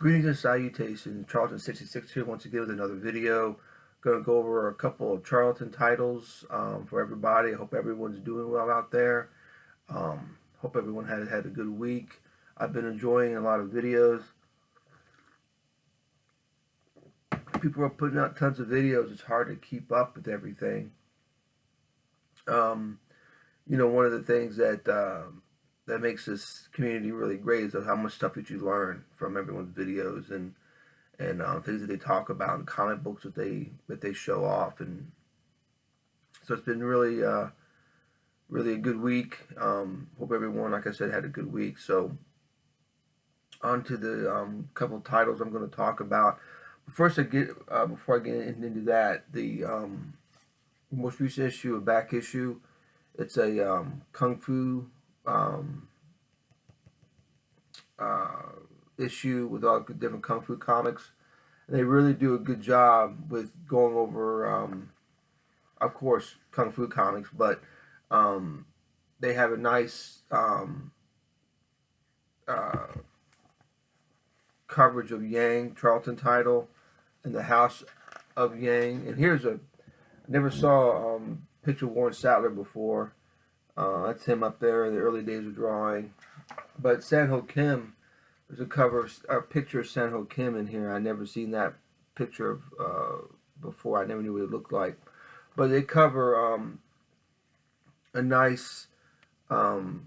Greetings and salutations. Charlton 66 here once again with another video. Going to go over a couple of Charlton titles for everybody. I hope everyone's doing well out there. Hope everyone had a good week. I've been enjoying a lot of videos. People are putting out tons of videos. It's hard to keep up with everything. One of the things that makes this community really great is how much stuff that you learn from everyone's videos and things that they talk about and comic books that they show off. And so it's been really really a good week. Hope everyone, like I said, had a good week. So on to the couple of titles I'm going to talk about. But first, before I get into that, the most recent issue, a back issue. It's a kung fu issue with all the different kung fu comics. And they really do a good job with going over, of course, kung fu comics, but they have a nice coverage of Yang Charlton title and the House of Yang. And I never saw picture of Warren Sattler before. That's him up there in the early days of drawing. But San-Ho Kim, there's a picture of San-Ho Kim in here. I never seen that picture before. I never knew what it looked like. But they cover a nice, cover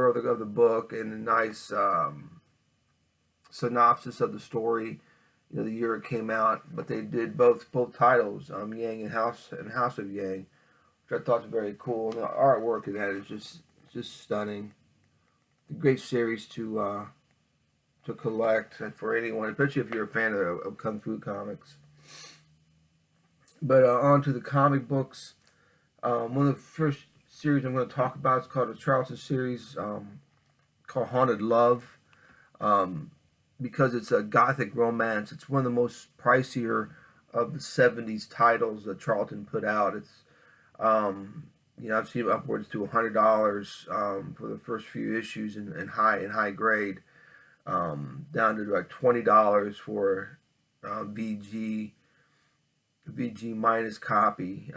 of the book and a nice synopsis of the story. The year it came out. But they did both titles, Yang and House of Yang, which I thought was very cool. And the artwork in that is just stunning. A great series to collect for anyone, especially if you're a fan of kung fu comics. But on to the comic books. One of the first series I'm going to talk about is called the Charlton series, called Haunted Love, because it's a gothic romance. It's one of the most pricier of the 70s titles that Charlton put out. It's I've seen upwards to $100 for the first few issues in high grade, down to like $20 for VG minus copy.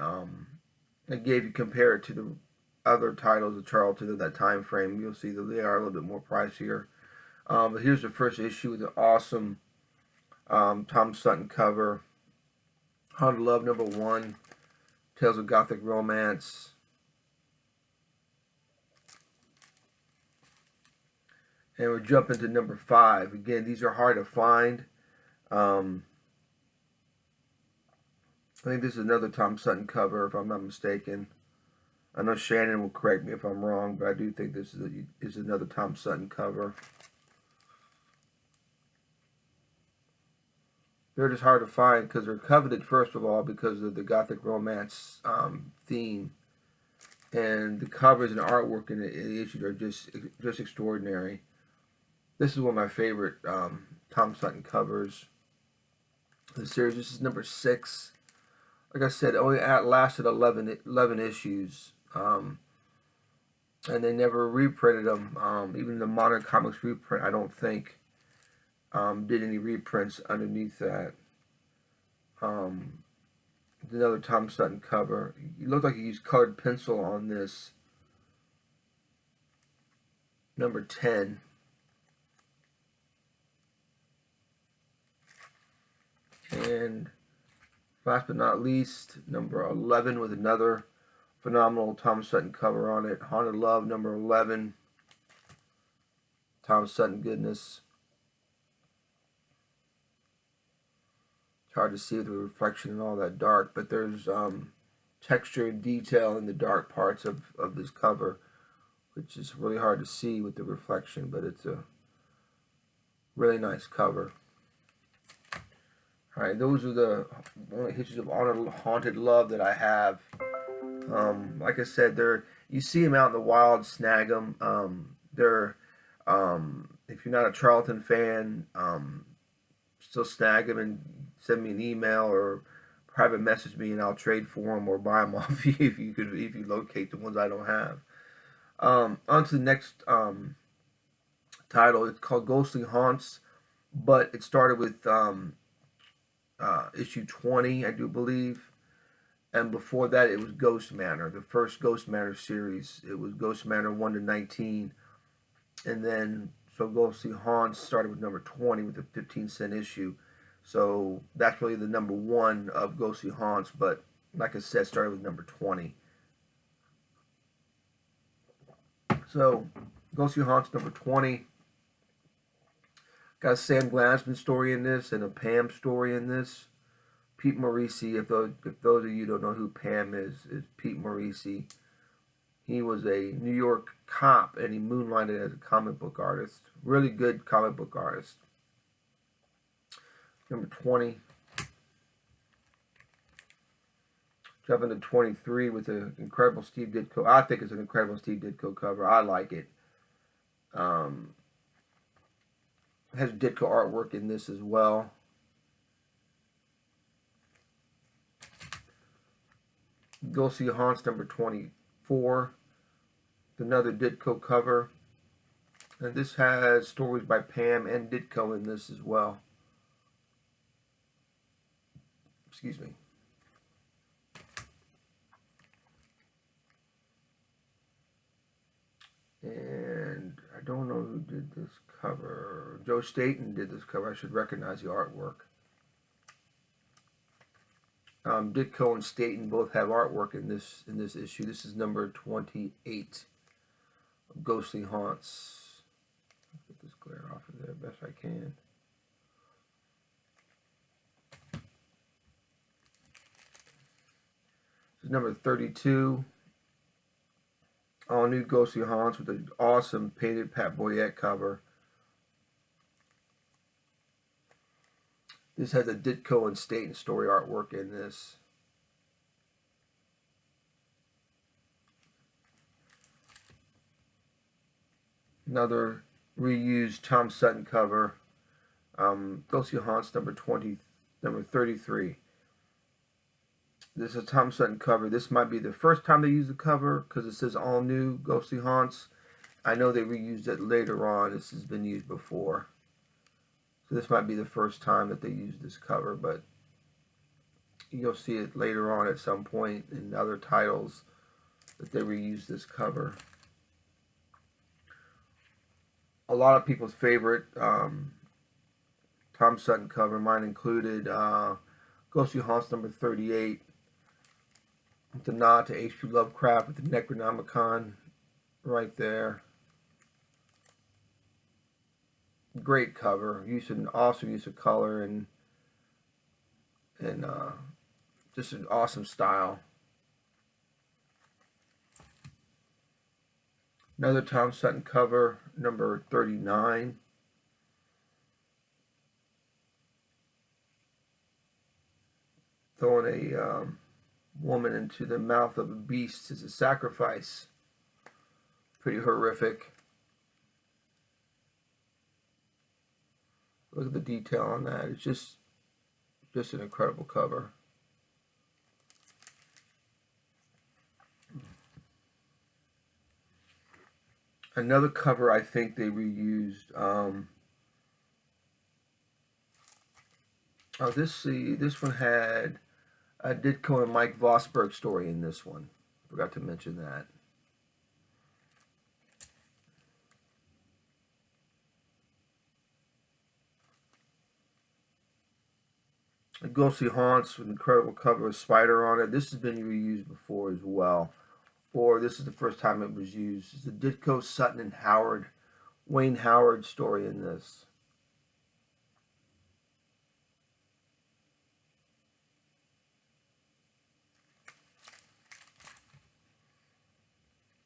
Again, if you compare it to the other titles of Charlton of that time frame, you'll see that they are a little bit more pricier. But here's the first issue with an awesome Tom Sutton cover. Haunted Love #1, Tales of Gothic Romance. And we're jumping to #5. Again, these are hard to find. I think this is another Tom Sutton cover, if I'm not mistaken. I know Shannon will correct me if I'm wrong, but I do think this is another Tom Sutton cover. They're just hard to find because they're coveted, first of all, because of the Gothic Romance theme. And the covers and artwork in the issues are just extraordinary. This is one of my favorite Tom Sutton covers of the series. This is #6. Like I said, it only lasted 11 issues. And they never reprinted them. Even the Modern Comics reprint, I don't think, did any reprints underneath that. Another Tom Sutton cover. It looked like he used colored pencil on this. #10. And last but not least, #11 with another phenomenal Tom Sutton cover on it. Haunted Love #11. Tom Sutton goodness. It's hard to see with the reflection and all that dark, but there's texture and detail in the dark parts of this cover, which is really hard to see with the reflection, but it's a really nice cover. Alright, those are the only issues of Haunted Love that I have. Like I said, you see them out in the wild, snag them. If you're not a Charlton fan, still snag them and send me an email or private message me, and I'll trade for them or buy them off you if you locate the ones I don't have. On to the next title. It's called Ghostly Haunts, but it started with issue 20, I do believe. And before that, it was Ghost Manor, the first Ghost Manor series. It was Ghost Manor 1 to 19. And then, so Ghostly Haunts started with number 20 with a 15-cent issue. So that's really the number 1 of Ghostly Haunts, but like I said, started with number 20. So, Ghostly Haunts number 20. Got a Sam Glassman story in this and a Pam story in this. Pete Morisi, if those of you don't know who Pam is Pete Morisi. He was a New York cop and he moonlighted as a comic book artist. Really good comic book artist. Number 20. Jumping to 23 with an incredible Steve Ditko. I think it's an incredible Steve Ditko cover. I like it. Has Ditko artwork in this as well. Ghostly Haunts number 24. Another Ditko cover. And this has stories by Pam and Ditko in this as well. Excuse me. And I don't know who did this cover. Joe Staten did this cover. I should recognize the artwork. Ditko and Staten both have artwork in this issue. This is number 28 of Ghostly Haunts. Get this glare off of there best I can. This is number 32. All new Ghostly Haunts with an awesome painted Pat Boyette cover. This has a Ditko and Staten story artwork in this. Another reused Tom Sutton cover. Ghostly Haunts number 33. This is a Tom Sutton cover. This might be the first time they use the cover because it says all new Ghostly Haunts. I know they reused it later on. This has been used before. So this might be the first time that they used this cover, but you'll see it later on at some point in other titles that they reused this cover. A lot of people's favorite Tom Sutton cover, mine included, Ghostly Haunts number 38. With a nod to H.P. Lovecraft with the Necronomicon right there. Great cover. Awesome use of color and just an awesome style. Another Tom Sutton cover, number 39. Throwing a woman into the mouth of a beast as a sacrifice. Pretty horrific. Look at the detail on that. It's just an incredible cover. Another cover I think they reused. This one had a Ditko and Mike Vosberg story in this one. Forgot to mention that. The Ghostly Haunts with an incredible cover with Spider on it. This has been reused before as well. Or this is the first time it was used. It's the Ditko, Sutton, and Wayne Howard story in this.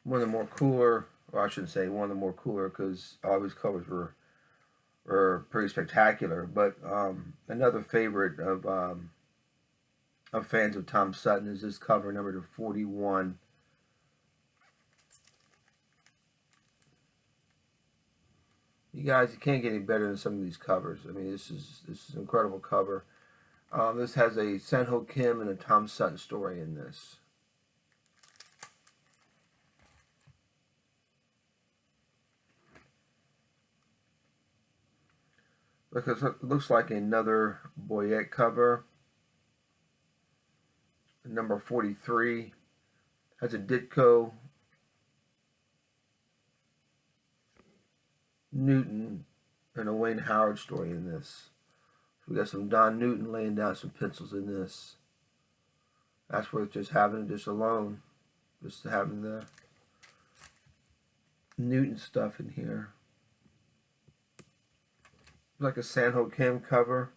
One of the more cooler, well, I shouldn't say one of the more cooler because all his covers were pretty spectacular. But another favorite of fans of Tom Sutton is this cover, number 41. You guys, you can't get any better than some of these covers. I mean, this is an incredible cover. This has a Senho Kim and a Tom Sutton story in this. because it looks like another Boyette cover. Number 43 has a Ditko Newton and a Wayne Howard story in this. So we got some Don Newton laying down some pencils in this. That's worth just having it just alone. Just having the Newton stuff in here. Like a Sanho Kim cover.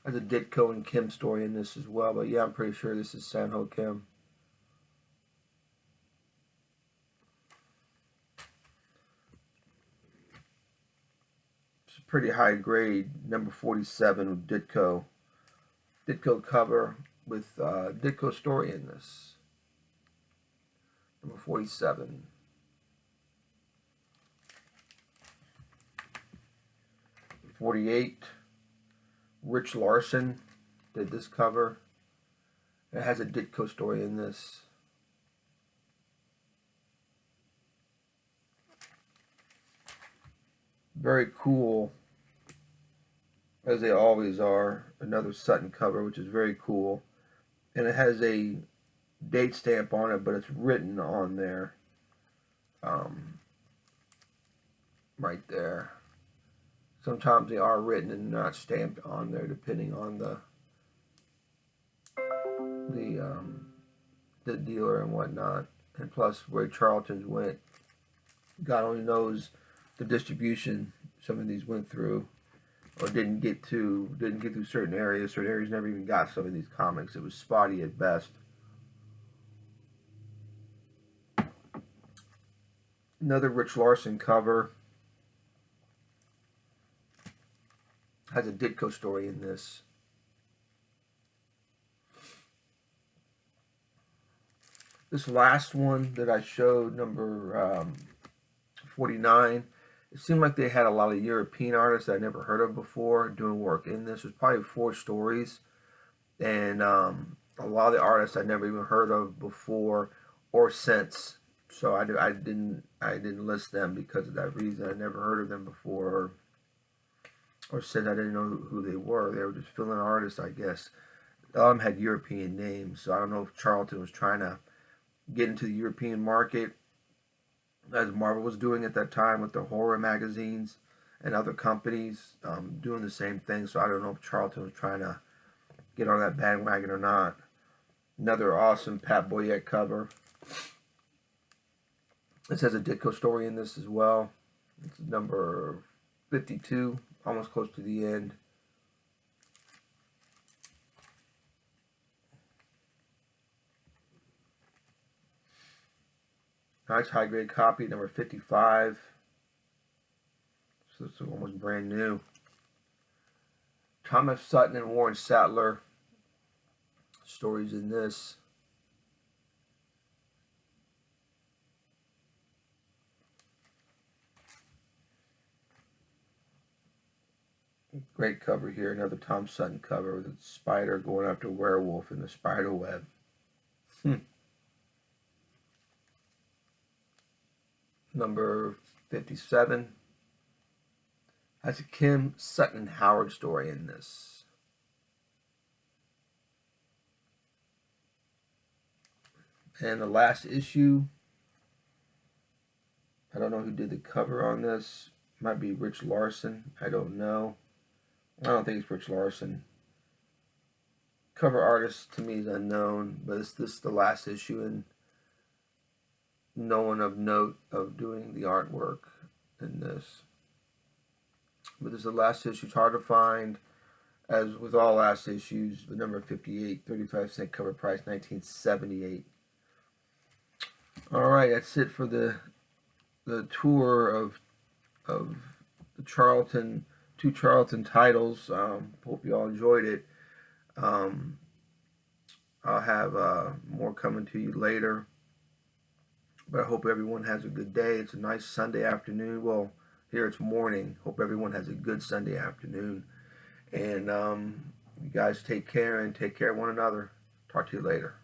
There's a Ditko and Kim story in this as well, but yeah, I'm pretty sure this is Sanho Kim. It's a pretty high grade, number 47 with Ditko. Ditko cover with Ditko story in this. Number 47. '48. Rich Larson did this cover. It has a Ditko story in this. Very cool, as they always are. Another Sutton cover, which is very cool. And it has a date stamp on it, but it's written on there. Right there. Sometimes they are written and not stamped on there, depending on the dealer and whatnot. And plus, where Charlton's went, God only knows the distribution some of these went through, or didn't get through certain areas. Certain areas never even got some of these comics. It was spotty at best. Another Rich Larson cover. Has a Ditko story in this. This last one that I showed, number 49, it seemed like they had a lot of European artists that I never heard of before doing work in this. There's probably 4 stories, and a lot of the artists I never even heard of before or since. So I didn't list them because of that reason. I never heard of them before, or said I didn't know who they were. They were just fill-in artists, I guess. A lot of them had European names, so I don't know if Charlton was trying to get into the European market, as Marvel was doing at that time with the horror magazines and other companies doing the same thing. So I don't know if Charlton was trying to get on that bandwagon or not. Another awesome Pat Boyette cover. This has a Ditko story in this as well. It's number 52, almost close to the end. Nice high grade copy, number 55. So it's almost brand new. Thomas Sutton and Warren Sattler stories in this. Great cover here, another Tom Sutton cover with a spider going after a werewolf in the spider web. Number 57 has a Kim Sutton Howard story in this. And the last issue, I don't know who did the cover on this. Might be Rich Larson. I don't know. I don't think it's Rich Larson. Cover artist to me is unknown, but this is the last issue, and no one of note of doing the artwork in this. But this is the last issue. It's hard to find, as with all last issues. The number 58, 35-cent cover price, 1978. All right, that's it for the tour of the Charlton. 2 Charlton titles. Hope you all enjoyed it. I'll have more coming to you later. But I hope everyone has a good day. It's a nice Sunday afternoon. Well, here it's morning. Hope everyone has a good Sunday afternoon. And you guys take care and take care of one another. Talk to you later.